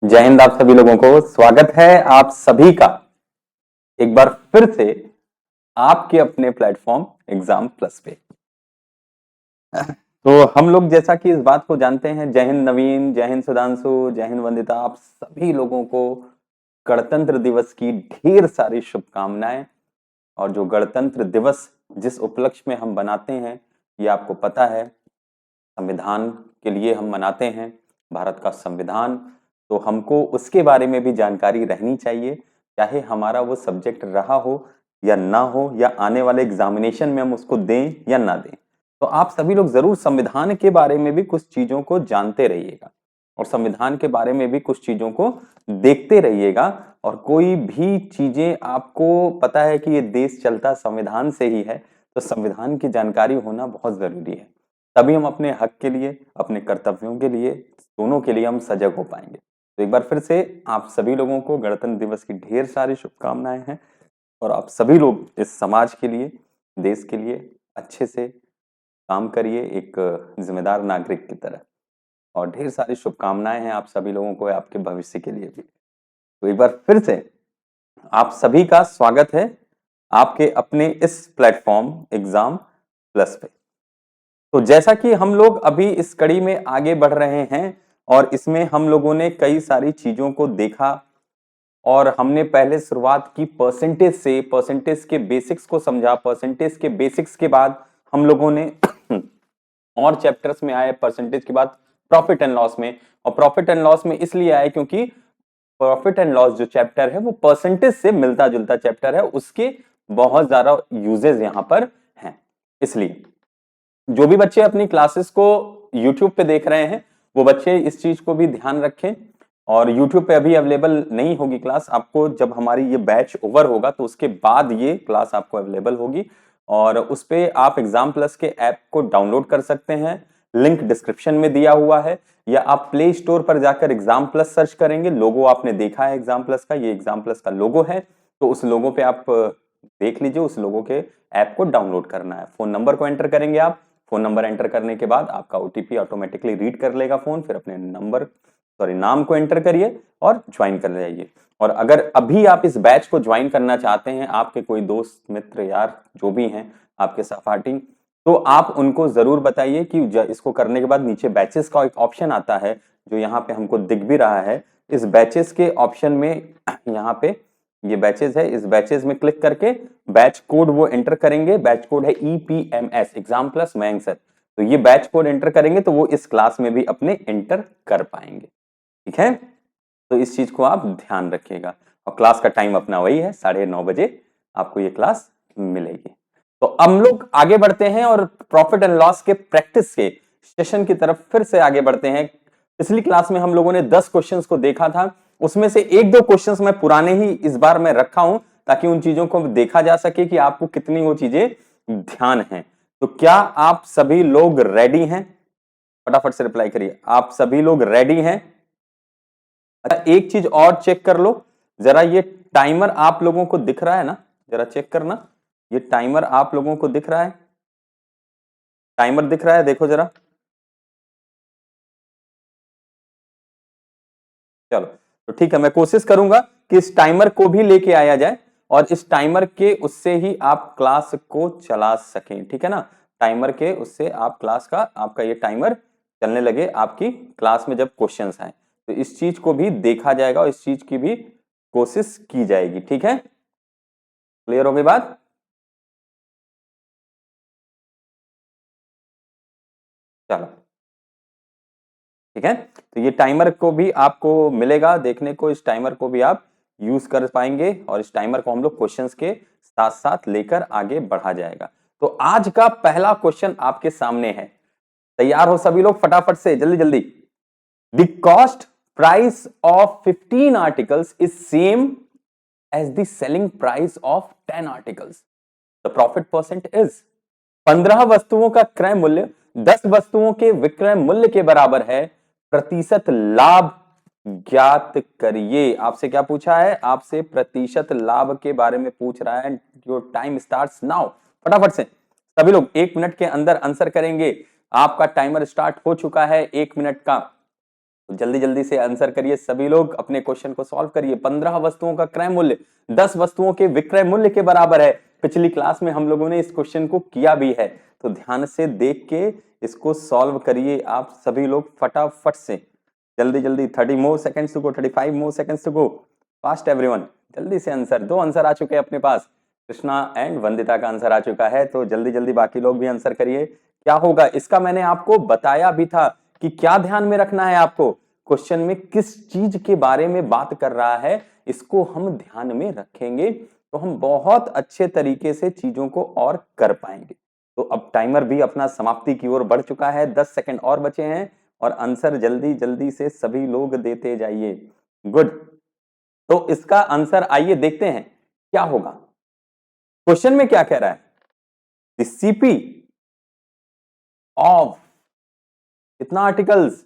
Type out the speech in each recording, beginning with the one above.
जय हिंद। आप सभी लोगों को स्वागत है आप सभी का एक बार फिर से आपके अपने प्लेटफॉर्म एग्जाम प्लस पे। तो हम लोग जैसा कि इस बात को जानते हैं, जय हिंद नवीन, जय हिंद सुधांशु, जय हिंद वंदिता, आप सभी लोगों को गणतंत्र दिवस की ढेर सारी शुभकामनाएं। और जो गणतंत्र दिवस जिस उपलक्ष्य में हम बनाते हैं, ये आपको पता है, संविधान के लिए हम मनाते हैं, भारत का संविधान। तो हमको उसके बारे में भी जानकारी रहनी चाहिए, चाहे हमारा वो सब्जेक्ट रहा हो या ना हो, या आने वाले एग्जामिनेशन में हम उसको दें या ना दें। तो आप सभी लोग जरूर संविधान के बारे में भी कुछ चीजों को जानते रहिएगा और संविधान के बारे में भी कुछ चीजों को देखते रहिएगा। और कोई भी चीजें आपको पता है कि ये देश चलता संविधान से ही है, तो संविधान की जानकारी होना बहुत जरूरी है। तभी हम अपने हक के लिए, अपने कर्तव्यों के लिए, दोनों के लिए हम सजग हो पाएंगे। तो एक बार फिर से आप सभी लोगों को गणतंत्र दिवस की ढेर सारी शुभकामनाएं हैं। और आप सभी लोग इस समाज के लिए, देश के लिए अच्छे से काम करिए, एक जिम्मेदार नागरिक की तरह। और ढेर सारी शुभकामनाएं हैं आप सभी लोगों को आपके भविष्य के लिए भी। तो एक बार फिर से आप सभी का स्वागत है आपके अपने इस प्लेटफॉर्म एग्जाम प्लस पे। तो जैसा कि हम लोग अभी इस कड़ी में आगे बढ़ रहे हैं और इसमें हम लोगों ने कई सारी चीजों को देखा, और हमने पहले शुरुआत की परसेंटेज से, परसेंटेज के बेसिक्स को समझा। परसेंटेज के बेसिक्स के बाद हम लोगों ने और चैप्टर्स में आए, परसेंटेज के बाद प्रॉफिट एंड लॉस में। और प्रॉफिट एंड लॉस में इसलिए आए क्योंकि प्रॉफिट एंड लॉस जो चैप्टर है वो परसेंटेज से मिलता जुलता चैप्टर है, उसके बहुत ज्यादा यूजेस यहां पर हैं। इसलिए जो भी बच्चे अपनी क्लासेस को YouTube पे देख रहे हैं, वो बच्चे इस चीज को भी ध्यान रखें। और YouTube पे अभी अवेलेबल नहीं होगी क्लास आपको, जब हमारी ये बैच ओवर होगा तो उसके बाद ये क्लास आपको अवेलेबल होगी। और उस पे आप एग्जाम प्लस के ऐप को डाउनलोड कर सकते हैं, लिंक डिस्क्रिप्शन में दिया हुआ है। या आप प्ले स्टोर पर जाकर एग्जाम प्लस सर्च करेंगे, लोगो आपने देखा है एग्जाम प्लस का, ये एग्जाम प्लस का लोगो है, तो उस लोगो पे आप देख लीजिए, उस लोगो के ऐप को डाउनलोड करना है। फोन नंबर को एंटर करेंगे आप, फोन नंबर एंटर करने के बाद आपका ओटीपी ऑटोमेटिकली रीड कर लेगा फोन, फिर अपने नाम को एंटर करिए और ज्वाइन कर जाइए। और अगर अभी आप इस बैच को ज्वाइन करना चाहते हैं, आपके कोई दोस्त मित्र यार जो भी हैं आपके सहपाठी, तो आप उनको जरूर बताइए कि इसको करने के बाद नीचे बैचेस का एक ऑप्शन आता है, जो यहाँ पे हमको दिख भी रहा है। इस बैचेस के ऑप्शन में यहाँ पे ये बैचेस है, इस बैचेस में क्लिक करके बैच कोड वो एंटर करेंगे। बैच कोड है EPMS, exam plus Mayank sir. तो ये बैच कोड एंटर करेंगे तो वो इस क्लास में भी अपने एंटर कर पाएंगे। ठीक है, तो इस चीज को आप ध्यान रखिएगा। और क्लास का टाइम अपना वही है, 9:30 बजे आपको ये क्लास मिलेगी। तो हम लोग आगे बढ़ते हैं और प्रॉफिट एंड लॉस के प्रैक्टिस के सेशन की तरफ फिर से आगे बढ़ते हैं। पिछली क्लास में हम लोगों ने 10 क्वेश्चंस को देखा था, उसमें से एक दो क्वेश्चंस मैं पुराने ही इस बार मैं रखा हूं, ताकि उन चीजों को देखा जा सके कि आपको कितनी वो चीजें ध्यान है। तो क्या आप सभी लोग रेडी हैं? फटाफट से रिप्लाई करिए, आप सभी लोग रेडी हैं? अच्छा, एक चीज और चेक कर लो जरा, ये टाइमर आप लोगों को दिख रहा है ना? जरा चेक करना, ये टाइमर आप लोगों को दिख रहा है? टाइमर दिख रहा है, देखो जरा। चलो, तो ठीक है, मैं कोशिश करूंगा कि इस टाइमर को भी लेके आया जाए और इस टाइमर के उससे ही आप क्लास को चला सकें। ठीक है ना? टाइमर के उससे आप क्लास का, आपका ये टाइमर चलने लगे आपकी क्लास में जब क्वेश्चंस आए, तो इस चीज को भी देखा जाएगा और इस चीज की भी कोशिश की जाएगी। ठीक है, क्लियर हो गई बात? चलो, ठीक है, तो ये टाइमर को भी आपको मिलेगा देखने को, इस टाइमर को भी आप यूज कर पाएंगे और इस टाइमर को हम लोग क्वेश्चंस के साथ साथ लेकर आगे बढ़ा जाएगा। तो आज का पहला क्वेश्चन आपके सामने है, तैयार हो सभी लोग? फटाफट से, जल्दी जल्दी। The cost price of 15 articles is same as the selling price of 10 articles. The profit percent is. 15 वस्तुओं का क्रय मूल्य 10 वस्तुओं के विक्रय मूल्य के बराबर है, प्रतिशत लाभ ज्ञात करिए। आपसे क्या पूछा है? आपसे प्रतिशत लाभ के बारे में पूछ रहा है। Your time starts now. फटाफट से सभी लोग 1 मिनट के अंदर आंसर करेंगे। आपका टाइमर स्टार्ट हो चुका है 1 मिनट का। तो जल्दी जल्दी से आंसर करिए सभी लोग, अपने क्वेश्चन को सॉल्व करिए। 15 वस्तुओं का क्रय मूल्य 10 वस्तुओं के विक्रय मूल्य के बराबर है। पिछली क्लास में हम लोगों ने इस क्वेश्चन को किया भी है, तो ध्यान से देख के इसको सॉल्व करिए आप सभी लोग फटाफट से। जल्दी जल्दी 30 more seconds to go, 35 more seconds to go. Fast everyone, जल्दी से आंसर। 2 आंसर आ चुके हैं अपने पास, कृष्णा एंड वंदिता का आंसर आ चुका है, तो जल्दी जल्दी बाकी लोग भी आंसर करिए। क्या होगा इसका मैंने आपको बताया भी था कि क्या ध्यान में रखना है आपको, क्वेश्चन में किस चीज के बारे में बात कर रहा है, इसको हम ध्यान में रखेंगे तो हम बहुत अच्छे तरीके से चीजों को और कर पाएंगे। तो अब टाइमर भी अपना समाप्ति की ओर बढ़ चुका है, 10 सेकंड और बचे हैं और आंसर जल्दी जल्दी से सभी लोग देते जाइए। गुड, तो इसका आंसर आइए देखते हैं क्या होगा। क्वेश्चन में क्या कह रहा है, द सीपी ऑफ कितना आर्टिकल्स,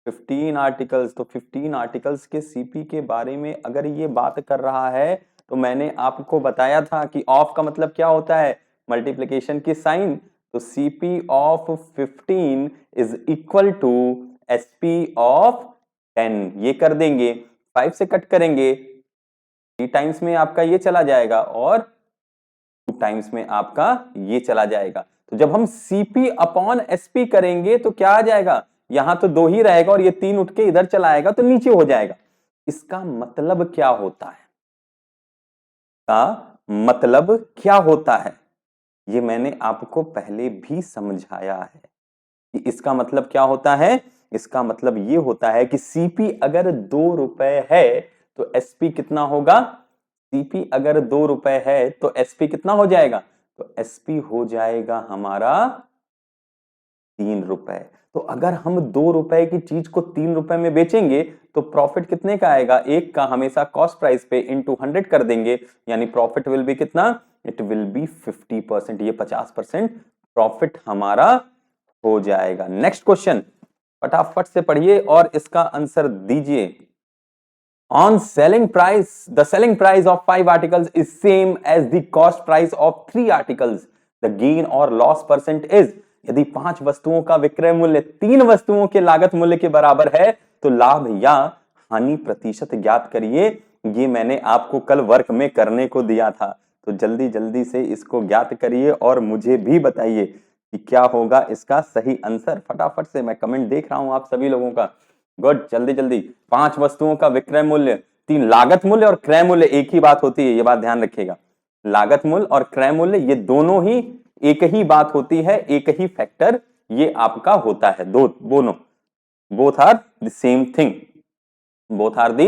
15 आर्टिकल्स। तो 15 आर्टिकल्स के सीपी के बारे में अगर ये बात कर रहा है तो मैंने आपको बताया था कि ऑफ का मतलब क्या होता है, मल्टीप्लिकेशन की साइन। तो CP of 15 is equal to SP of 10। ये कर देंगे, 5 से कट करेंगे, 3 टाइम्स में आपका ये चला जाएगा और 2 टाइम्स में आपका ये चला जाएगा। तो जब हम सीपी अपॉन एसपी करेंगे तो क्या आ जाएगा, यहां तो 2 ही रहेगा और ये 3 उठ के इधर चला आएगा तो नीचे हो जाएगा। इसका मतलब क्या होता है, का मतलब क्या होता है, ये मैंने आपको पहले भी समझाया है कि इसका मतलब क्या होता है। इसका मतलब ये होता है कि सीपी अगर 2 रुपए है तो एसपी कितना होगा, सीपी अगर 2 रुपए है तो एसपी कितना हो जाएगा, तो एसपी हो जाएगा हमारा 3 रुपए। तो अगर हम 2 रुपए की चीज को 3 रुपए में बेचेंगे तो प्रॉफिट कितने का आएगा, एक का हमेशा कॉस्ट प्राइस पे इनटू 100 कर देंगे, यानी प्रॉफिट विल बी कितना, इट विल बी 50%। ये 50% प्रॉफिट हमारा हो जाएगा। नेक्स्ट क्वेश्चन फटाफट से पढ़िए और इसका आंसर दीजिए। On selling price, the selling price of 5 articles is same as the cost price of 3 articles. The gain or loss percent is, यदि 5 वस्तुओं का विक्रय मूल्य 3 वस्तुओं के लागत मूल्य के बराबर है तो लाभ या हानि प्रतिशत ज्ञात करिए। ये मैंने आपको कल वर्क में करने को दिया था, तो जल्दी जल्दी से इसको ज्ञात करिए और मुझे भी बताइए कि क्या होगा इसका सही आंसर। फटाफट से, मैं कमेंट देख रहा हूं आप सभी लोगों का। गुड, जल्दी जल्दी। 5 वस्तुओं का विक्रय मूल्य, 3 लागत मूल्य और क्रय मूल्य एक ही बात होती है, ये बात ध्यान रखिएगा। लागत मूल्य और क्रय मूल्य ये दोनों ही एक ही बात होती है, एक ही फैक्टर ये आपका होता है। दोनों, both are the same thing, both are the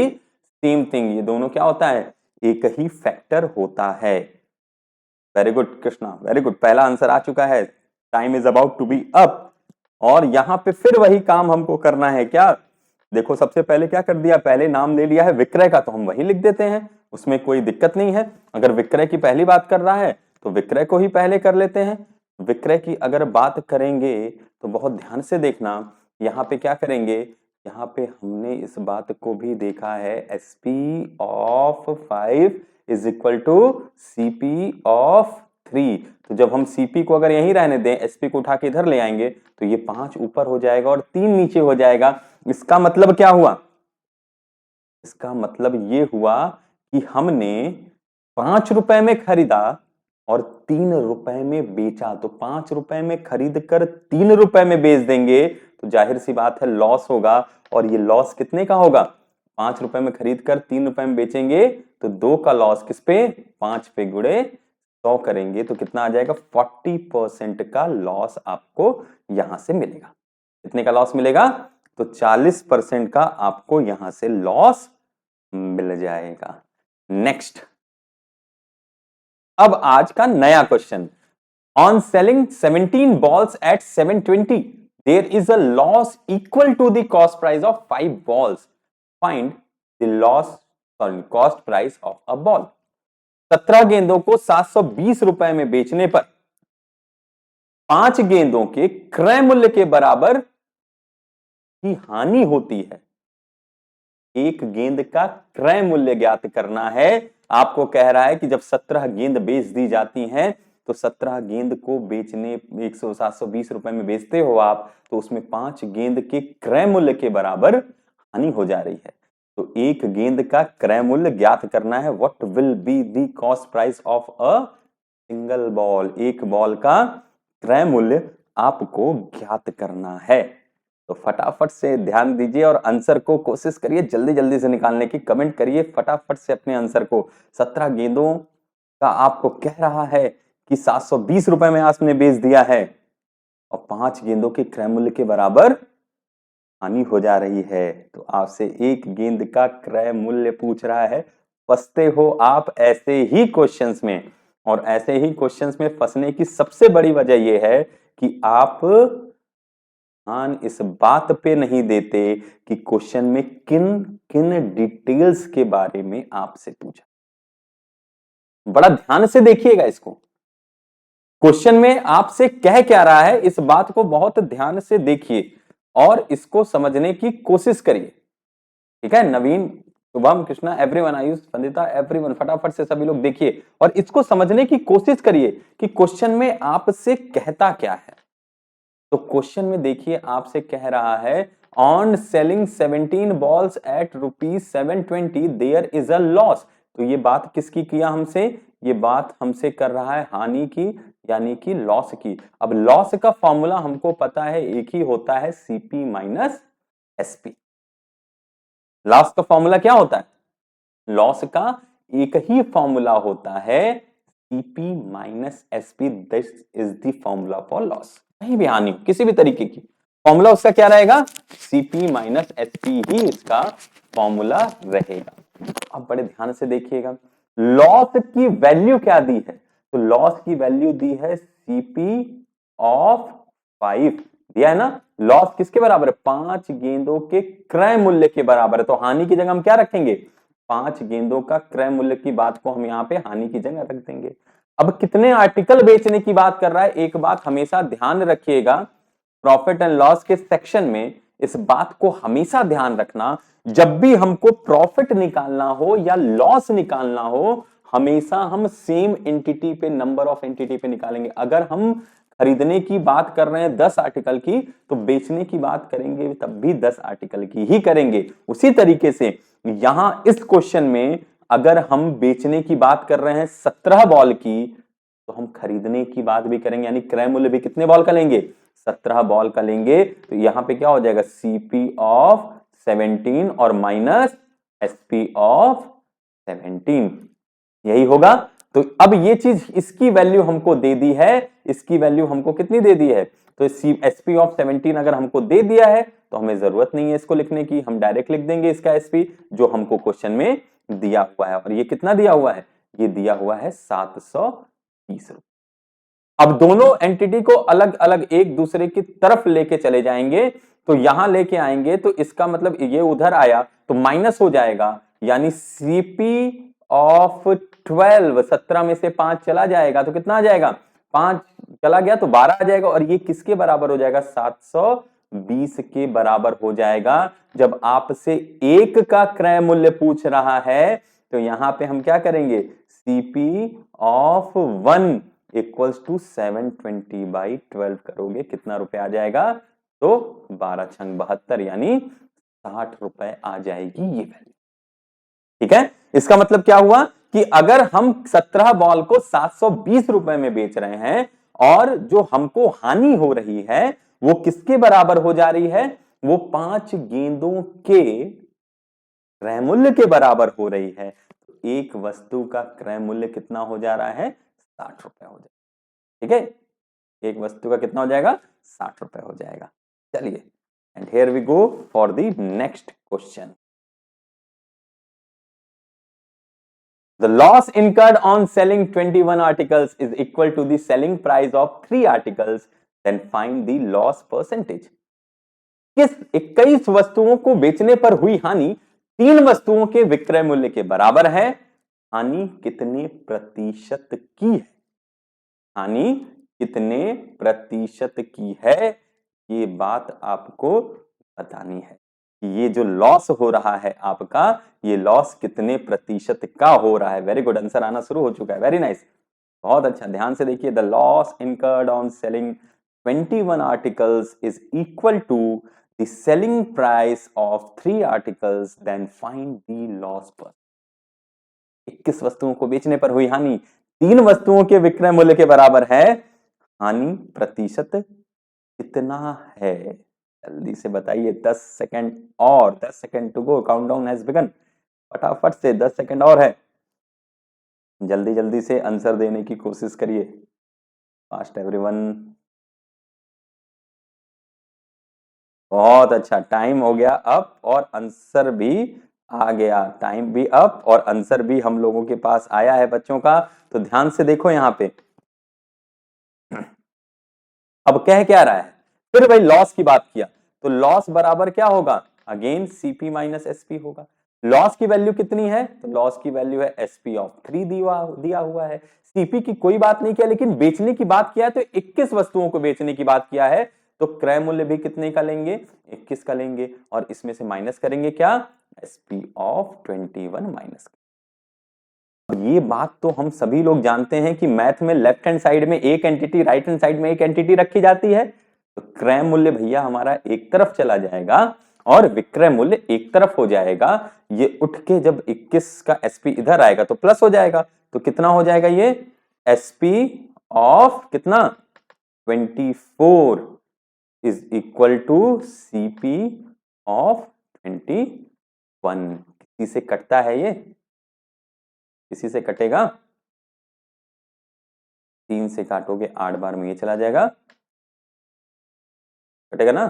same thing, ये दोनों क्या होता है, एक ही फैक्टर होता है। Very good Krishna, very good, पहला आंसर आ चुका है। Time is about to be up और यहां पे फिर वही काम हमको करना है। क्या, देखो सबसे पहले क्या कर दिया, पहले नाम ले लिया है विक्रय का तो हम वही लिख देते हैं, उसमें कोई दिक्कत नहीं है। अगर विक्रय की पहली बात कर रहा है तो विक्रय को ही पहले कर लेते हैं। विक्रय की अगर बात करेंगे तो बहुत ध्यान से देखना, यहाँ पे क्या करेंगे, यहाँ पे हमने इस बात को भी देखा है, SP of 5 is equal to CP of 3। तो जब हम सीपी को अगर यहीं रहने दें, एसपी को उठा के इधर ले आएंगे तो ये 5 ऊपर हो जाएगा और 3 नीचे हो जाएगा। इसका मतलब क्या हुआ, इसका मतलब ये हुआ कि हमने 5 रुपए में खरीदा और 3 रुपए में बेचा। तो 5 रुपए में खरीद कर 3 रुपए में बेच देंगे तो जाहिर सी बात है लॉस होगा, और ये लॉस कितने का होगा, 5 रुपए में खरीद कर 3 रुपए में बेचेंगे तो 2 का लॉस किस पे, 5 पे गुड़े 100 करेंगे तो कितना आ जाएगा, 40% का लॉस आपको यहां से मिलेगा। कितने का लॉस मिलेगा, तो 40% का आपको यहां से लॉस मिल जाएगा। नेक्स्ट, अब आज का नया question, on selling 17 balls at 720 there is a loss equal to the cost price of 5 balls. Find the cost price of a ball. 17 गेंदों को 720 रुपए में बेचने पर 5 गेंदों के क्रय मूल्य के बराबर की हानि होती है। एक गेंद का क्रय मूल्य ज्ञात करना है। आपको कह रहा है कि जब 17 गेंद बेच दी जाती हैं तो 17 गेंद को बेचने 720 रुपए में बेचते हो आप, तो उसमें 5 गेंद के क्रय मूल्य के बराबर हानि हो जा रही है। तो एक गेंद का क्रय मूल्य ज्ञात करना है। What will be the cost price of a single ball. एक बॉल का क्रय मूल्य आपको ज्ञात करना है। तो फटाफट से ध्यान दीजिए और आंसर को कोशिश करिए जल्दी जल्दी से निकालने की। कमेंट करिए फटाफट से अपने आंसर को। 17 गेंदों का आपको कह रहा है कि 720 रुपए में आपने बेच दिया है और 5 गेंदों के क्रय मूल्य के बराबर हानि हो जा रही है। तो आपसे एक गेंद का क्रय मूल्य पूछ रहा है। फंसते हो आप ऐसे ही क्वेश्चंस में, और ऐसे ही क्वेश्चंस में फंसने की सबसे बड़ी वजह यह है कि आप ध्यान इस बात पे नहीं देते कि क्वेश्चन में किन किन डिटेल्स के बारे में आपसे पूछा। बड़ा ध्यान से देखिएगा इसको। क्वेश्चन में आपसे कह क्या रहा है, इस बात को बहुत ध्यान से देखिए और इसको समझने की कोशिश करिए। ठीक है, नवीन, शुभम, कृष्णा, एवरीवन, आयुष, वंदिता, एवरीवन, फटाफट से सभी लोग देखिए और इसको समझने की कोशिश करिए कि क्वेश्चन में आपसे कहता क्या है। तो क्वेश्चन में देखिए आपसे कह रहा है on selling 17 balls at ₹720 there is a loss. तो ये बात किसकी किया हमसे? ये बात हमसे कर रहा है हानि की, यानी कि लॉस की। अब लॉस का फॉर्मूला हमको पता है, एक ही होता है सीपी माइनस एसपी। लॉस का फॉर्मूला क्या होता है? लॉस का एक ही फॉर्मूला होता है CP minus SP. This is the formula for loss. कहीं भी हानि किसी भी तरीके की, फॉर्मूला उसका क्या रहेगा? सीपी माइनस एसपी ही इसका फॉर्मूला रहेगा। अब बड़े ध्यान से देखिएगा, लॉस की वैल्यू क्या दी है? तो लॉस की वैल्यू दी है सीपी ऑफ 5 दिया है ना। लॉस किसके बराबर है? 5 गेंदों के क्रय मूल्य के बराबर है। तो हानि की जगह हम क्या रखेंगे? 5 गेंदों का क्रय मूल्य की बात को हम यहां पे हानि की जगह रख देंगे। अब कितने आर्टिकल बेचने की बात कर रहा है, एक बात हमेशा ध्यान रखिएगा, प्रॉफिट एंड लॉस के सेक्शन में इस बात को हमेशा ध्यान रखना, जब भी हमको प्रॉफिट निकालना हो या लॉस निकालना हो, हमेशा हम सेम एंटिटी पे, नंबर ऑफ एंटिटी पे निकालेंगे। अगर हम खरीदने की बात कर रहे हैं 10 आर्टिकल की, तो बेचने की बात करेंगे तब भी 10 आर्टिकल की ही करेंगे। उसी तरीके से यहां इस क्वेश्चन में अगर हम बेचने की बात कर रहे हैं 17 बॉल की, तो हम खरीदने की बात भी करेंगे, यानी क्रय मूल्य भी कितने बॉल का लेंगे? 17 बॉल का लेंगे। तो यहां पे क्या हो जाएगा? सीपी ऑफ 17 और माइनस एसपी ऑफ 17, यही होगा। तो अब ये चीज, इसकी वैल्यू हमको दे दी है, इसकी वैल्यू हमको कितनी दे दी है? तो एसपी ऑफ 17 अगर हमको दे दिया है तो हमें जरूरत नहीं है इसको लिखने की, हम डायरेक्ट लिख देंगे इसका एसपी जो हमको क्वेश्चन में दिया हुआ है। और ये कितना दिया हुआ है? ये दिया हुआ है 730 रुपए। अब दोनों एंटिटी को अलग अलग एक दूसरे की तरफ लेके चले जाएंगे, तो यहां लेके आएंगे तो इसका मतलब ये उधर आया तो माइनस हो जाएगा, यानी सीपी ऑफ 12, 17 में से 5 चला जाएगा तो कितना आ जाएगा? 5 चला गया तो 12 आ जाएगा, और ये किसके बराबर हो जाएगा? 720 के बराबर हो जाएगा। जब आपसे एक का क्रय मूल्य पूछ रहा है तो यहां पे हम क्या करेंगे? सीपी ऑफ 1 इक्वल्स टू 720/12 करोगे, कितना रुपए आ जाएगा? तो 12 छंग 72, यानी 60 रुपए आ जाएगी ये वैल्यू। ठीक है, इसका मतलब क्या हुआ कि अगर हम 17 बॉल को 720 रुपए में बेच रहे हैं और जो हमको हानि हो रही है वो किसके बराबर हो जा रही है? वो 5 गेंदों के क्रय मूल्य के बराबर हो रही है। तो एक वस्तु का क्रय मूल्य कितना हो जा रहा है? 60 रुपए हो जाएगा। ठीक है, एक वस्तु का कितना हो जाएगा? 60 रुपए हो जाएगा। चलिए, and here we go for the next question. The loss incurred on selling 21 articles is equal to the selling price of 3 articles. Then find the loss percentage. किस 21 वस्तुओं को बेचने पर हुई हानि 3 वस्तुओं के विक्रय मूल्य के बराबर है? हानि कितने प्रतिशत की है? हानि कितने प्रतिशत की है? ये बात आपको बतानी है। ये जो लॉस हो रहा है आपका, ये लॉस कितने प्रतिशत का हो रहा है? वेरी गुड, आंसर आना शुरू हो चुका है। वेरी नाइस, बहुत अच्छा, ध्यान से देखिए। The loss incurred on selling 21 articles is equal to the selling price of 3 articles, then find the loss per. 21 वस्तुओं को बेचने पर हुई हानि 3 वस्तुओं के विक्रय मूल्य के बराबर है, हानि प्रतिशत कितना है? जल्दी से बताइए, 10 सेकंड और 10 second to go, countdown has begun. फटाफट से 10 सेकंड और है, जल्दी जल्दी से आंसर देने की कोशिश करिए। Fast everyone. बहुत अच्छा, टाइम हो गया अप और आंसर भी आ गया। टाइम भी अप और आंसर भी हम लोगों के पास आया है बच्चों का। तो ध्यान से देखो यहां पे, अब कह क्या रहा है, फिर भाई लॉस की बात किया, तो लॉस बराबर क्या होगा, अगेन सीपी माइनस एसपी होगा। लॉस की वैल्यू कितनी है, तो लॉस की वैल्यू है एसपी ऑफ 3 दिया हुआ है। सीपी की कोई बात नहीं किया, लेकिन बेचने की बात किया है तो 21 वस्तुओं को बेचने की बात किया है, तो क्रय मूल्य भी कितने का लेंगे, 21 का लेंगे, और इसमें से माइनस करेंगे क्या, एसपी ऑफ 21 माइनस। ये बात तो हम सभी लोग जानते हैं कि मैथ में लेफ्ट हैंड साइड में एक एंटिटी, राइट हैंड साइड में एक एंटिटी रखी जाती है। तो क्रय मूल्य भैया हमारा एक तरफ चला जाएगा और विक्रय मूल्य एक तरफ हो जाएगा। ये उठ के जब 21 का एसपी इधर आएगा तो प्लस हो जाएगा, तो कितना हो जाएगा ये, एसपी ऑफ कितना 24 is equal to CP of 21। किसी से कटता है ये, किसी से कटेगा, 3 से काटोगे 8 बार में ये चला जाएगा, कटेगा ना,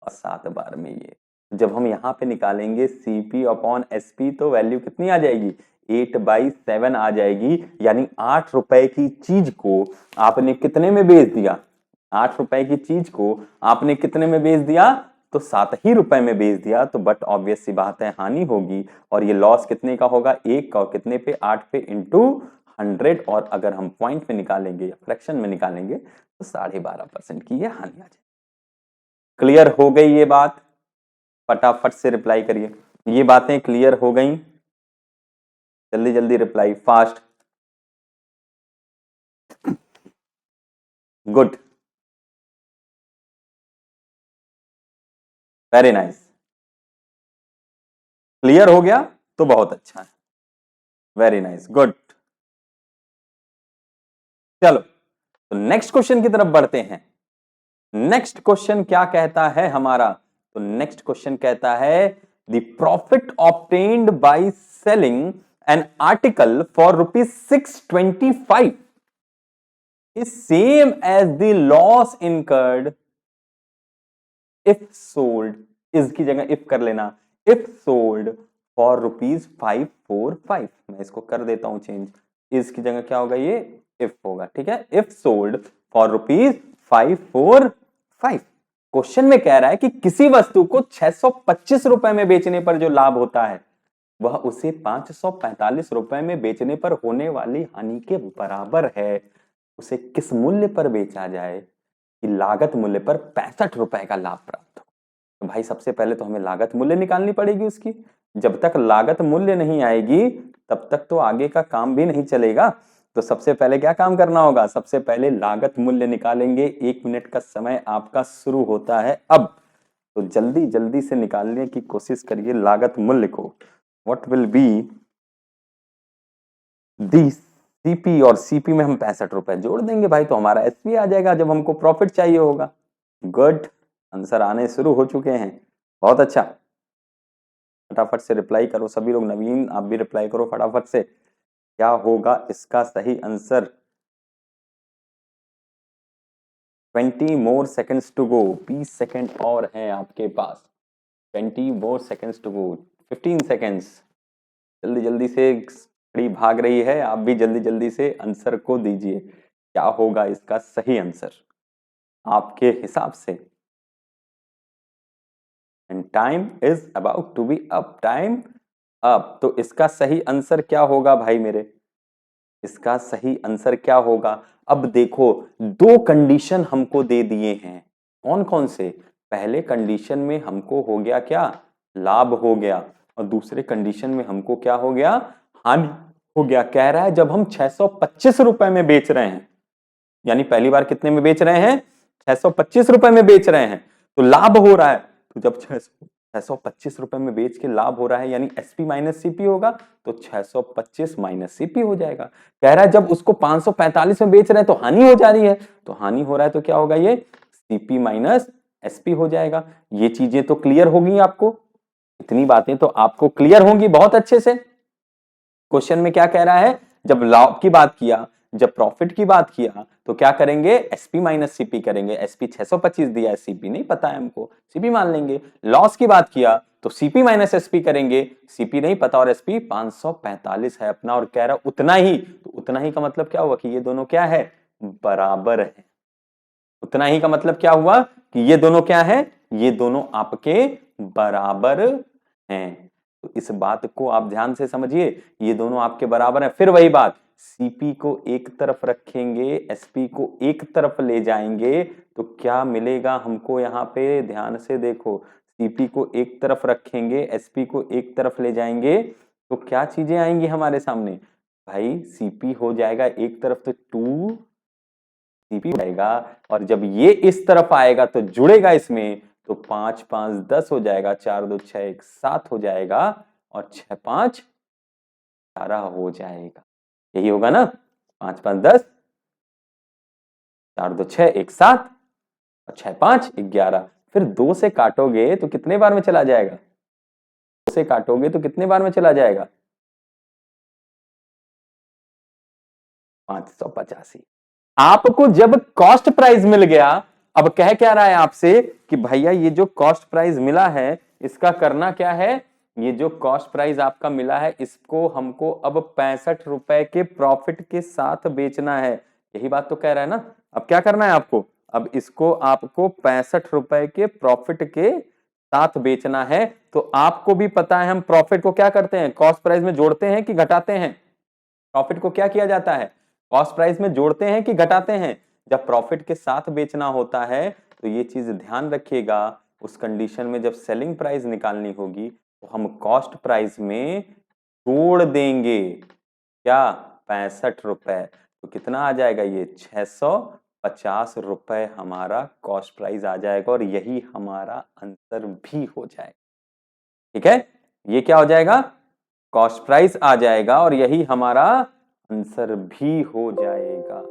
और 7 बार में ये। जब हम यहां पे निकालेंगे CP अपॉन SP तो वैल्यू कितनी आ जाएगी, 8/7 आ जाएगी। यानी 8 रुपए की चीज को आपने कितने में बेच दिया, 8 रुपए की चीज को आपने कितने में बेच दिया, तो 7 ही रुपए में बेच दिया। तो बट ऑब्वियस सी बात है हानि होगी, और ये लॉस कितने का होगा, 1 का, कितने पे, 8 पे इंटू 100, और अगर हम पॉइंट में निकालेंगे या फ्रैक्शन में निकालेंगे तो 12.5% की ये हानि आ जाएगी। क्लियर हो गई ये बात, फटाफट से रिप्लाई करिए। ये बातें क्लियर हो गई, जल्दी जल्दी reply, fast, good, very nice. Clear हो गया तो बहुत अच्छा है, वेरी नाइस, गुड। चलो तो नेक्स्ट क्वेश्चन की तरफ बढ़ते हैं। नेक्स्ट क्वेश्चन क्या कहता है हमारा, तो नेक्स्ट क्वेश्चन कहता है the profit obtained by selling an article for ₹625 is same as the loss incurred if sold, इस की जगह इफ कर लेना, इफ सोल्ड फॉर ₹545। मैं इसको कर देता हूं चेंज, इस की जगह क्या होगा, ये इफ होगा, ठीक है, इफ सोल्ड फॉर ₹545। क्वेश्चन में कह रहा है कि किसी वस्तु को 625 रुपए में बेचने पर जो लाभ होता है वह उसे 545 रुपए में बेचने पर होने वाली हानि के बराबर है। उसे किस मूल्य पर बेचा जाए कि लागत मूल्य पर 65 रुपए का लाभ प्राप्त हो। तो भाई सबसे पहले तो हमें लागत मूल्य निकालनी पड़ेगी उसकी। जब तक लागत मूल्य नहीं आएगी तब तक तो आगे का काम भी नहीं चलेगा। तो सबसे पहले क्या काम करना होगा, सबसे पहले लागत मूल्य निकालेंगे। 1 मिनट का समय आपका शुरू होता है अब, तो जल्दी जल्दी से निकालने की कोशिश करिए लागत मूल्य को। What will be the CP, और सीपी में हम 65 रुपए जोड़ देंगे भाई, तो हमारा एसपी आ जाएगा जब हमको प्रॉफिट चाहिए होगा। गुड, आंसर आने शुरू हो चुके हैं, बहुत अच्छा। फटाफट से रिप्लाई करो सभी लोग, नवीन आप भी रिप्लाई करो फटाफट से, क्या होगा इसका सही answer. 20 more seconds to go, 20 second और हैं आपके पास, 20 more seconds to go, 15 seconds. जल्दी जल्दी से, घड़ी भाग रही है, आप भी जल्दी जल्दी से आंसर को दीजिए। क्या होगा इसका सही आंसर आपके हिसाब से। And time is about to be up, time up. तो इसका सही आंसर क्या होगा भाई मेरे, इसका सही आंसर क्या होगा। अब देखो 2 कंडीशन हमको दे दिए हैं, कौन कौन से, पहले कंडीशन में हमको हो गया क्या, लाभ हो गया, और दूसरे कंडीशन में हमको क्या हो गया, हानि हो गया। कह रहा है जब हम 625 रुपए में बेच रहे हैं, यानी पहली बार कितने में बेच रहे हैं, 625 रुपए में बेच रहे हैं, तो लाभ हो रहा है। तो जब 625 रुपए में बेच के लाभ हो रहा है यानी एसपी माइनस सीपी होगा, तो 625 माइनस सीपी हो जाएगा। कह रहा है जब उसको 545 में बेच रहे हैं तो हानि हो जा रही है, तो हानि हो रहा है तो क्या होगा, ये सीपी माइनस एसपी हो जाएगा। ये चीजें तो क्लियर होगी आपको, इतनी बातें तो आपको क्लियर होंगी बहुत अच्छे से। क्वेश्चन में क्या कह रहा है, जब लाभ की बात किया, जब प्रॉफिट की बात किया, तो क्या करेंगे, एसपी माइनस सीपी करेंगे। एसपी 625 दिया है, सीपी नहीं पता है हमको, सीपी मान लेंगे। लॉस की बात किया तो सीपी माइनस एसपी करेंगे, सीपी नहीं पता और एसपी 545 है अपना, और कह रहा उतना ही, तो उतना ही का मतलब क्या हुआ कि ये दोनों क्या है, बराबर है। उतना ही का मतलब क्या हुआ कि ये दोनों क्या है, ये दोनों आपके बराबर हैं। तो इस बात को आप ध्यान से समझिए, ये दोनों आपके बराबर हैं। फिर वही बात, सीपी को एक तरफ रखेंगे, एसपी को एक तरफ ले जाएंगे, तो क्या मिलेगा हमको यहाँ पे, ध्यान से देखो। सीपी को एक तरफ रखेंगे, एसपी को एक तरफ ले जाएंगे, तो क्या चीजें आएंगी हमारे सामने भाई, सीपी हो जाएगा एक तरफ तो 2 सीपी आएगा, और जब ये इस तरफ आएगा तो जुड़ेगा इसमें, तो 5 5 10 हो जाएगा, 4 2 6 1 7 हो जाएगा, और 6 5 18 हो जाएगा। यही होगा ना, 5 5 10, 4 2 6 1 7 और 6 5 11। फिर 2 से काटोगे तो कितने बार में चला जाएगा, 2 से काटोगे तो कितने बार में चला जाएगा, 585। आपको जब कॉस्ट प्राइस मिल गया, अब कह क्या रहा है आपसे कि भैया ये जो कॉस्ट प्राइस मिला है इसका करना क्या है, ये जो कॉस्ट प्राइस आपका मिला है इसको हमको अब 65 रुपए के प्रॉफिट के साथ बेचना है। यही बात तो कह रहा है ना। अब क्या करना है आपको, अब इसको आपको 65 रुपए के प्रॉफिट के साथ बेचना है। तो आपको भी पता है हम प्रॉफिट को क्या करते हैं, कॉस्ट प्राइस में जोड़ते हैं कि घटाते हैं, प्रॉफिट को क्या किया जाता है, कॉस्ट प्राइस में जोड़ते हैं कि घटाते हैं। जब प्रॉफिट के साथ बेचना होता है तो ये चीज ध्यान रखिएगा, उस कंडीशन में जब सेलिंग प्राइस निकालनी होगी तो हम कॉस्ट प्राइस में जोड़ देंगे क्या, 65 रुपए। तो कितना आ जाएगा, ये 650 रुपए हमारा कॉस्ट प्राइस आ जाएगा, और यही हमारा आंसर भी हो जाएगा। ठीक है, ये क्या हो जाएगा, कॉस्ट प्राइस आ जाएगा, और यही हमारा आंसर भी हो जाएगा।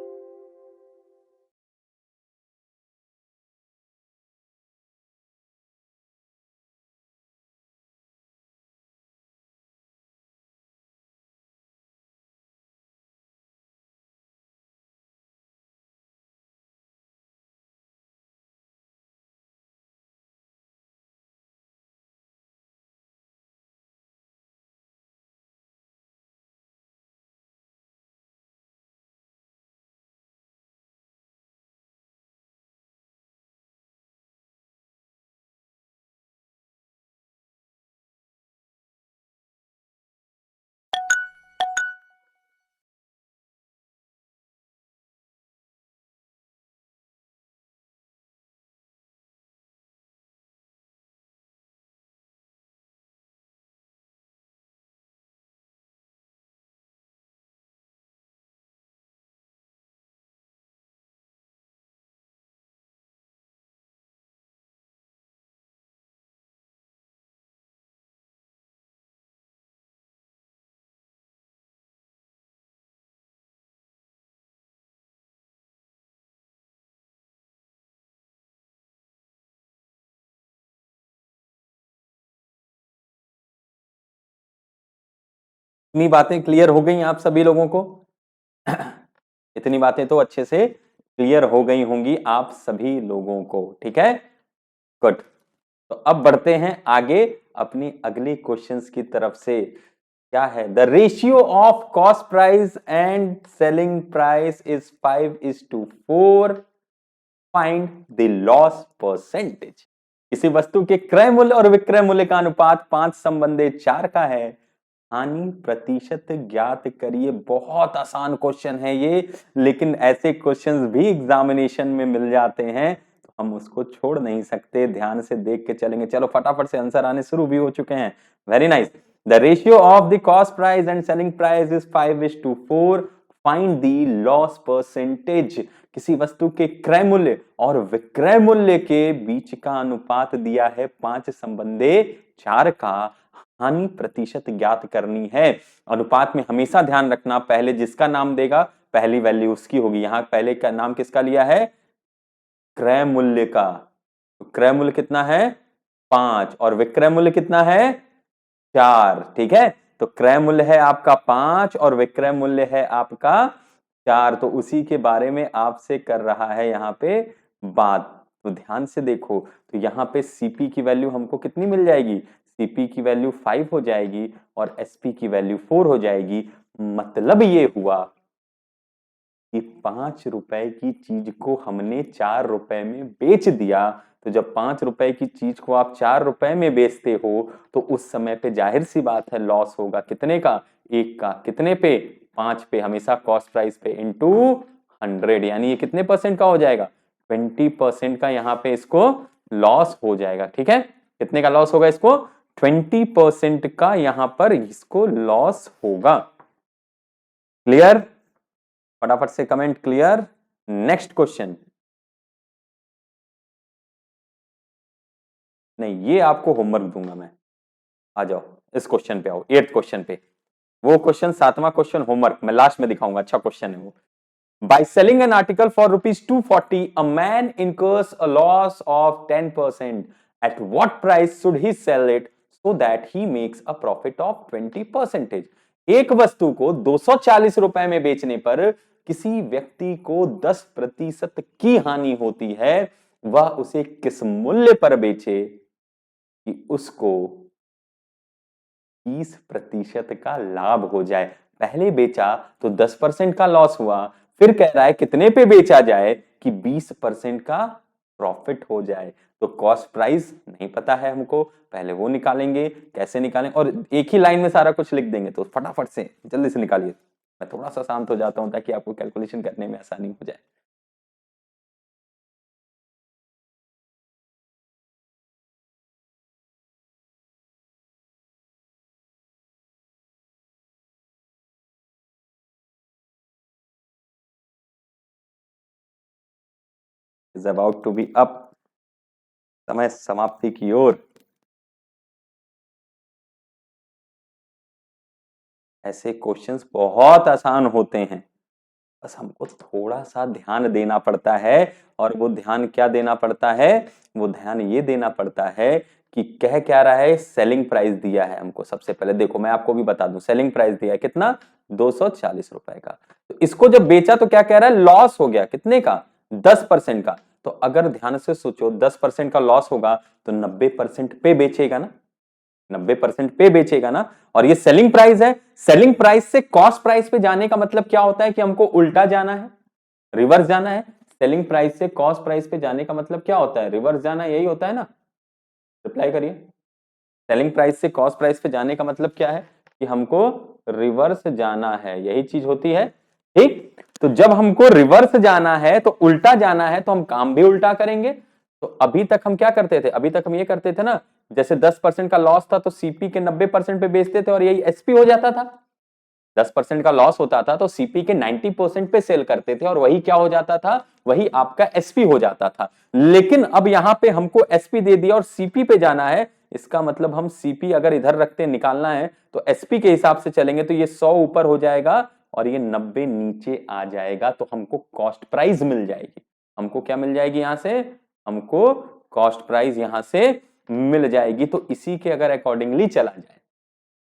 इतनी बातें क्लियर हो गई आप सभी लोगों को इतनी बातें तो अच्छे से क्लियर हो गई होंगी आप सभी लोगों को, ठीक है, गुड। तो अब बढ़ते हैं आगे अपनी अगली क्वेश्चंस की तरफ से। क्या है, the ratio of cost price and selling price is 5:4, find the loss percentage. किसी वस्तु के क्रय मूल्य और विक्रय मूल्य का अनुपात 5:4 का है, हानि प्रतिशत ज्ञात करिए। बहुत आसान क्वेश्चन है ये, लेकिन ऐसे क्वेश्चंस भी एग्जामिनेशन में मिल जाते हैं तो हम उसको छोड़ नहीं सकते, ध्यान से देख के चलेंगे। चलो फटाफट से आंसर आने शुरू भी हो चुके हैं, very nice. The ratio of the cost price and selling price is 5:4, find the loss percentage. किसी वस्तु के क्रय मूल्य और विक्रय मूल्य के बीच का अनुपात दिया है 5/4 का, हानि प्रतिशत ज्ञात करनी है। अनुपात में हमेशा ध्यान रखना, पहले जिसका नाम देगा पहली वैल्यू उसकी होगी। यहां पहले का नाम किसका लिया है? क्रय मूल्य का। तो क्रय मूल्य कितना है? 5 और विक्रय मूल्य कितना है? 4। ठीक है, तो क्रय मूल्य है आपका 5 और विक्रय मूल्य है आपका 4। तो उसी के बारे में आपसे कर रहा है यहां पे बात। तो ध्यान से देखो, तो यहां पे सीपी की वैल्यू हमको कितनी मिल जाएगी? सीपी की वैल्यू 5 हो जाएगी और एसपी की वैल्यू 4 हो जाएगी। मतलब ये हुआ कि 5 रुपए की चीज को हमने 4 रुपए में बेच दिया। तो जब 5 रुपए की चीज को आप 4 रुपए में बेचते हो तो उस समय पे जाहिर सी बात है लॉस होगा। कितने का? 1 का। कितने पे? 5 पे। हमेशा कॉस्ट प्राइस पे इंटू 100, यानी ये कितने परसेंट का हो जाएगा? 20% का यहाँ पे इसको लॉस हो जाएगा। ठीक है, कितने का लॉस होगा इसको? 20% का यहां पर इसको लॉस होगा। क्लियर? फटाफट से कमेंट क्लियर। Next question. नहीं, ये आपको होमवर्क दूंगा मैं। आ जाओ इस क्वेश्चन पे आओ, 8th क्वेश्चन पे। वो क्वेश्चन 7वां क्वेश्चन होमवर्क मैं लास्ट में दिखाऊंगा, अच्छा क्वेश्चन है वो। By selling an article for ₹240 a man incurs a loss of 10%। At what price should he sell it so that he makes a profit of 20%? एक वस्तु को 240 रुपए में बेचने पर किसी व्यक्ति को 10% की हानि होती है, वह उसे किस मूल्य पर बेचे कि उसको 20% का लाभ हो जाए? पहले बेचा तो 10% का लॉस हुआ, फिर कह रहा है कितने पे बेचा जाए कि 20% का प्रॉफिट हो जाए। तो कॉस्ट प्राइस नहीं पता है हमको, पहले वो निकालेंगे। कैसे निकालें? और एक ही लाइन में सारा कुछ लिख देंगे, तो फटाफट से जल्दी से निकालिए। मैं थोड़ा सा शांत हो जाता हूं ताकि आपको कैलकुलेशन करने में आसानी हो जाए। Is about to be up. समय समाप्ति की ओर। ऐसे क्वेश्चंस बहुत आसान होते हैं, बस हमको थोड़ा सा ध्यान देना पड़ता है। और वो ध्यान क्या देना पड़ता है? वो ध्यान ये देना पड़ता है कि कह क्या रहा है? सेलिंग प्राइस दिया है हमको। सबसे पहले देखो, मैं आपको भी बता दूं, सेलिंग प्राइस दिया है कितना? 240 रुपए का। तो इसको जब बेचा तो क्या कह रहा है? लॉस हो गया। कितने का? 10% का। तो अगर ध्यान से सोचो, 10% का लॉस होगा तो 90% पे बेचेगा ना? 90% पे बेचेगा ना? और ये सेलिंग प्राइस है। सेलिंग प्राइस से कॉस्ट प्राइस पे जाने का मतलब क्या होता है? कि हमको उल्टा जाना है, रिवर्स जाना है। सेलिंग प्राइस से कॉस्ट प्राइस पे जाने का मतलब क्या होता है? रिवर्स जाना, यही होता है ना? रिप्लाई करिए। सेलिंग प्राइस से कॉस्ट प्राइस पे जाने का मतलब क्या है? कि हमको रिवर्स जाना है, यही चीज होती है। ठीक, तो जब हमको रिवर्स जाना है तो उल्टा जाना है, तो हम काम भी उल्टा करेंगे। तो अभी तक हम क्या करते थे? अभी तक हम ये करते थे ना, जैसे 10% का लॉस था तो सीपी के 90% पे बेचते थे और यही एसपी हो जाता था। 10% का लॉस होता था तो सीपी के 90% पे सेल करते थे और वही क्या हो जाता था? वही आपका एसपी हो जाता था। लेकिन अब यहां पे हमको एसपी दे दिया और सीपी पे जाना है। इसका मतलब हम सीपी अगर इधर रखते निकालना है तो एसपी के हिसाब से चलेंगे तो ये 100 ऊपर हो जाएगा और ये 90 नीचे आ जाएगा। तो हमको कॉस्ट प्राइस मिल जाएगी। हमको क्या मिल जाएगी? यहां से हमको कॉस्ट प्राइस यहां से मिल जाएगी। तो इसी के अगर अकॉर्डिंगली चला जाए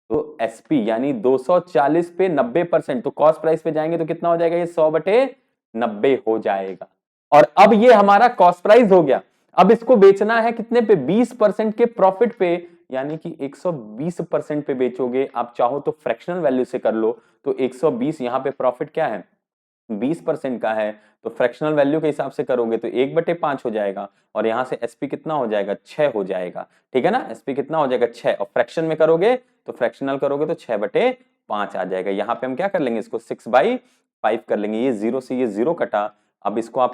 तो एसपी यानी 240 पे 90%, तो कॉस्ट प्राइस पे जाएंगे तो कितना हो जाएगा? ये 100/90 हो जाएगा। और अब ये हमारा कॉस्ट प्राइस हो गया। अब इसको बेचना है कितने पे? 20% के प्रॉफिट पे, यानी कि 120% पे बेचोगे। आप चाहो तो फ्रैक्शनल वैल्यू से कर लो। तो 120, यहां पे प्रॉफिट क्या है? 20% का है, तो फ्रैक्शनल वैल्यू के हिसाब से करोगे तो 1/5 हो जाएगा। और यहां से एसपी कितना हो जाएगा? 6 हो जाएगा। ठीक है ना? एसपी कितना हो जाएगा? 6। और फ्रैक्शन में करोगे तो फ्रैक्शनल करोगे तो 6/5 आ जाएगा। यहां पे हम क्या कर लेंगे? इसको 6/5 कर लेंगे। ये 0 से ये 0 कटा। अब इसको आप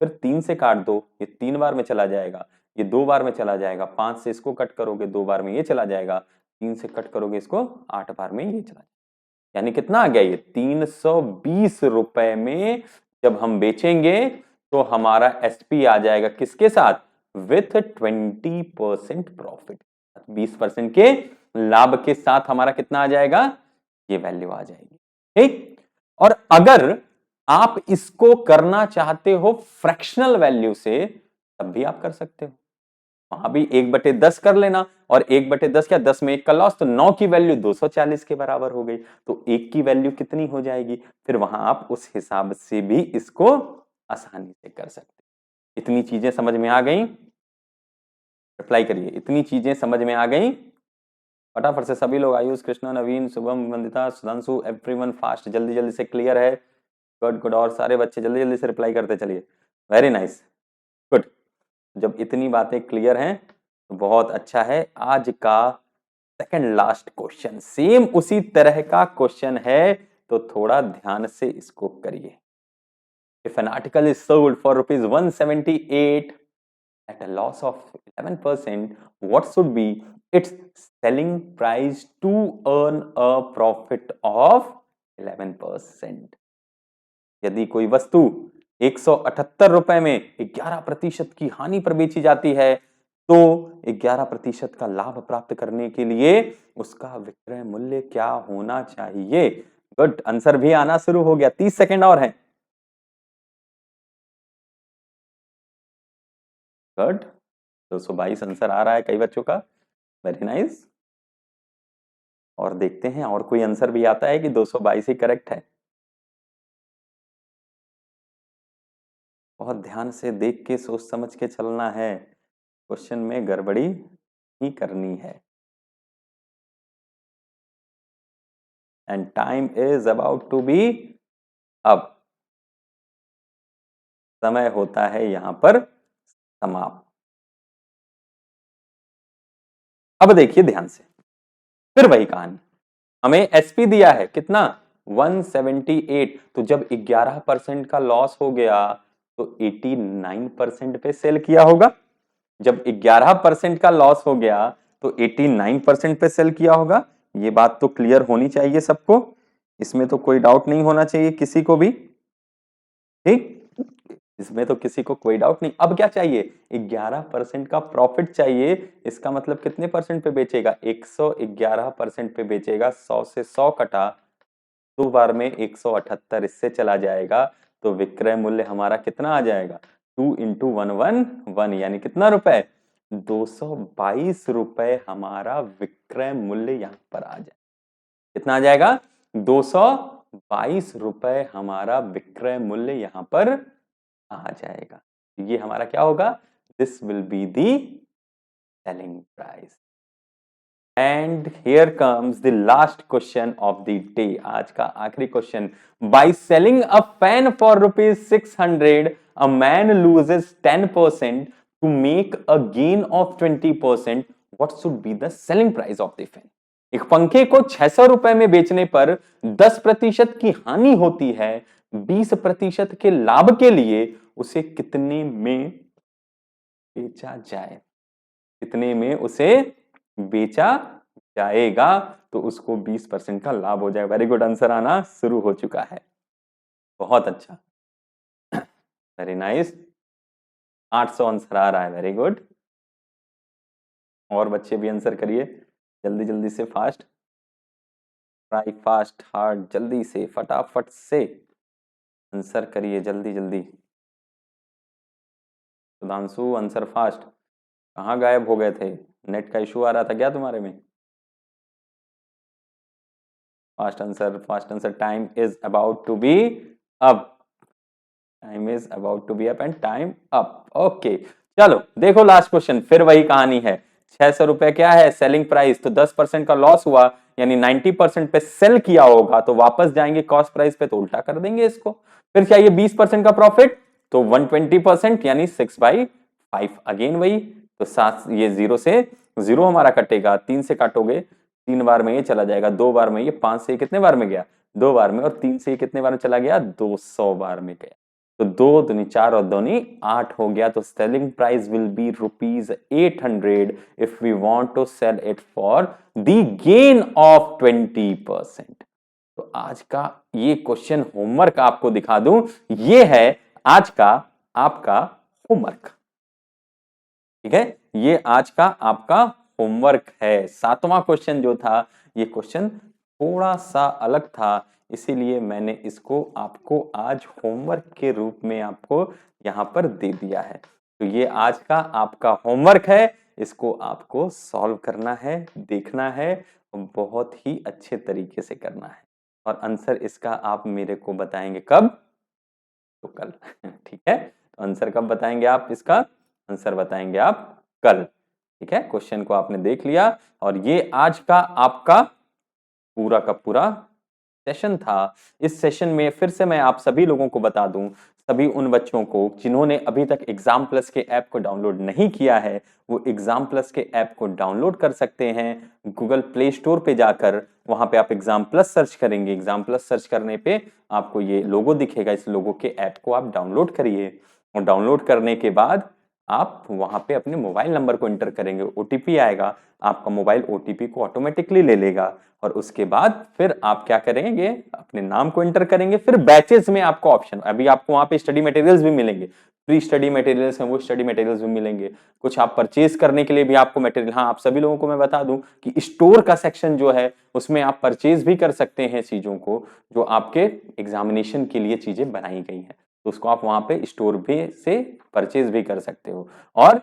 फिर 3 से काट दो, ये 3 बार में चला जाएगा, ये 2 बार में चला जाएगा। 5 से इसको कट करोगे 2 बार में ये चला जाएगा। 3 से कट करोगे इसको 8 बार में ये चला जाएगा। यानी कितना आ गया? ये 320 रुपए में जब हम बेचेंगे तो हमारा एसपी आ जाएगा किसके साथ, विथ 20% प्रॉफिट, 20% के लाभ के साथ हमारा कितना आ जाएगा, ये वैल्यू आ जाएगी। ठीक, और अगर आप इसको करना चाहते हो फ्रैक्शनल वैल्यू से, तब भी आप कर सकते हो, वहां भी 1/10 कर लेना, और 1/10 क्या, 10 में 1 का लॉस, तो 9 की वैल्यू 240 के बराबर हो गई, तो 1 की वैल्यू कितनी हो जाएगी, फिर वहां आप उस हिसाब से भी इसको आसानी से कर सकते। इतनी चीजें समझ में आ गई, रिप्लाई करिए, इतनी चीजें समझ में आ गई, फटाफट से सभी लोग, आयुष, कृष्णा, नवीन, शुभम, वंदिता, सुधांशु, एवरीवन फास्ट, जल्दी जल्दी से, क्लियर है, गुड गुड, और सारे बच्चे जल्दी जल्दी से रिप्लाई करते चलिए, वेरी नाइस, गुड। जब इतनी बातें क्लियर हैं तो बहुत अच्छा है। आज का सेकंड लास्ट क्वेश्चन सेम उसी तरह का क्वेश्चन है, तो थोड़ा ध्यान से इसको करिए। If an article is sold for ₹178 at a loss of 11%, what should be its selling price to earn a profit of 11%? यदि कोई वस्तु 178 रुपए में 11% की हानि पर बेची जाती है, तो 11% का लाभ प्राप्त करने के लिए उसका विक्रय मूल्य क्या होना चाहिए? गुड, आंसर भी आना शुरू हो गया, 30 सेकंड और हैं। गुड, 222 आंसर आ रहा है कई बच्चों का, वेरी नाइस। और देखते हैं और कोई आंसर भी आता है कि 222 ही करेक्ट है। बहुत ध्यान से देख के सोच समझ के चलना है, क्वेश्चन में गड़बड़ी ही करनी है। And time is about to be up, समय होता है यहां पर समाप्त। अब देखिए ध्यान से, फिर वही कहानी, हमें एसपी दिया है कितना, 178, तो जब 11% का लॉस हो गया तो 89% पे सेल किया होगा। जब 11% का लॉस हो गया तो 89% पे सेल किया होगा। ये बात तो क्लियर होनी चाहिए सबको, इसमें तो कोई डाउट नहीं होना चाहिए किसी को भी, ठीक, इसमें तो किसी को कोई डाउट नहीं। अब क्या चाहिए, 11% का प्रॉफिट चाहिए, इसका मतलब कितने परसेंट पे बेचेगा, 111% पे बेचेगा, 100 से 100 कटा, 2 बार में 178 इससे चला जाएगा, तो विक्रय मूल्य हमारा कितना आ जाएगा, 2 इंटू 111 यानी कितना रुपए, 222 रुपए हमारा विक्रय मूल्य यहां पर आ जाएगा। कितना आ जाएगा, 222 रुपए हमारा विक्रय मूल्य यहां पर आ जाएगा। ये हमारा क्या होगा, this will be the selling price. And here comes the last question of the day, आज का आखिरी क्वेश्चन। By selling a fan for ₹600, a man loses 10% to make a gain of 20%, what should be the selling price of the fan? एक पंखे को 600 रुपए में बेचने पर 10% की हानि होती है, 20% के लाभ के लिए उसे कितने में बेचा जाए, कितने में उसे बेचा जाएगा, तो उसको 20% का लाभ हो जाए। वेरी गुड, आंसर आना शुरू हो चुका है, बहुत अच्छा, वेरी नाइस, 800 आंसर आ रहा है, वेरी गुड। और बच्चे भी आंसर करिए जल्दी जल्दी से, फास्ट, ट्राई फास्ट हार्ड, जल्दी से फटाफट से आंसर करिए, जल्दी जल्दी। सुधांशु आंसर फास्ट, कहाँ गायब हो गए थे, नेट का इशू आ रहा था क्या तुम्हारे में? Fast answer, time is about to be up, time is about to be up and time up, okay. चलो देखो लास्ट क्वेश्चन, फिर वही कहानी है, 600 रुपए क्या है सेलिंग प्राइस, तो 10% का लॉस हुआ, यानी 90% पे सेल किया होगा, तो वापस जाएंगे कॉस्ट प्राइस पे, तो उल्टा कर देंगे इसको। फिर चाहिए 20% का प्रॉफिट, तो 120% यानी 6/5, अगेन वही, तो 7, ये 0 से 0 हमारा कटेगा, 3 से काटोगे, 3 बार में ये चला जाएगा, 2 बार में ये, 5 से कितने बार में गया, 2 बार में, और 3 से कितने बार में चला गया, 200 बार में गया, तो 2 दूनी 4 और 2 8 हो गया। तो selling price will be ₹800 if we want to sell it for the gain of 20%। तो आज का ये क्वेश्चन होमवर्क आपको दिखा दूं, ये है आज का आपका होमवर्क। ठीक है, ये आज का आपका होमवर्क है। 7वां क्वेश्चन जो था, ये क्वेश्चन थोड़ा सा अलग था, इसीलिए मैंने इसको आपको आज होमवर्क के रूप में आपको यहां पर दे दिया है। तो ये आज का आपका होमवर्क है, इसको आपको सॉल्व करना है, देखना है, बहुत ही अच्छे तरीके से करना है। और आंसर इसका आप मेरे को बताएंगे कब? तो कल। ठीक है, तो आंसर कब बताएंगे आप इसका? आंसर बताएंगे आप कल। ठीक है, क्वेश्चन को आपने देख लिया और ये आज का आपका पूरा का पूरा सेशन था। इस सेशन में फिर से मैं आप सभी लोगों को बता दूं, सभी उन बच्चों को जिन्होंने अभी तक एग्जाम प्लस के ऐप को डाउनलोड नहीं किया है, वो एग्जाम प्लस के ऐप को डाउनलोड कर सकते हैं गूगल प्ले स्टोर पे जाकर। वहां पे आप एग्जाम प्लस सर्च करेंगे, एग्जाम प्लस सर्च करने पे आपको ये लोगो दिखेगा, इस लोगो के ऐप को आप डाउनलोड करिए और डाउनलोड करने के बाद आप वहां पे अपने मोबाइल नंबर को एंटर करेंगे, ओटीपी आएगा, आपका मोबाइल ओटीपी को ऑटोमेटिकली ले लेगा और उसके बाद फिर आप क्या करेंगे, अपने नाम को एंटर करेंगे। फिर बैचेस में आपको ऑप्शन, अभी आपको वहां पे स्टडी मटेरियल्स भी मिलेंगे, फ्री स्टडी मटेरियल्स हैं, वो स्टडी मटेरियल्स भी मिलेंगे। कुछ आप परचेज करने के लिए भी आपको मटेरियल, हाँ आप सभी लोगों को मैं बता दूं कि स्टोर का सेक्शन जो है उसमें आप परचेज भी कर सकते हैं चीजों को, जो आपके एग्जामिनेशन के लिए चीजें बनाई गई हैं, तो उसको आप वहां पे स्टोर भी से परचेज भी कर सकते हो। और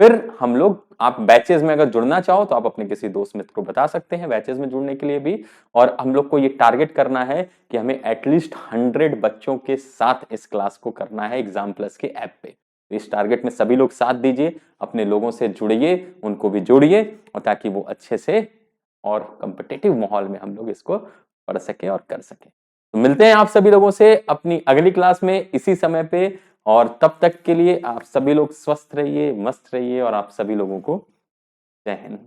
फिर हम लोग, आप बैचेज में अगर जुड़ना चाहो तो आप अपने किसी दोस्त मित्र को बता सकते हैं बैचेज में जुड़ने के लिए भी। और हम लोग को ये टारगेट करना है कि हमें एटलीस्ट 100 बच्चों के साथ इस क्लास को करना है एग्जाम प्लस के ऐप पे। तो इस टारगेट में सभी लोग साथ दीजिए, अपने लोगों से जुड़िए, उनको भी जोड़िए, और ताकि वो अच्छे से और कंपिटेटिव माहौल में हम लोग इसको पढ़ सके और कर सके। तो मिलते हैं आप सभी लोगों से अपनी अगली क्लास में इसी समय पे, और तब तक के लिए आप सभी लोग स्वस्थ रहिए, मस्त रहिए, और आप सभी लोगों को जय हिंद।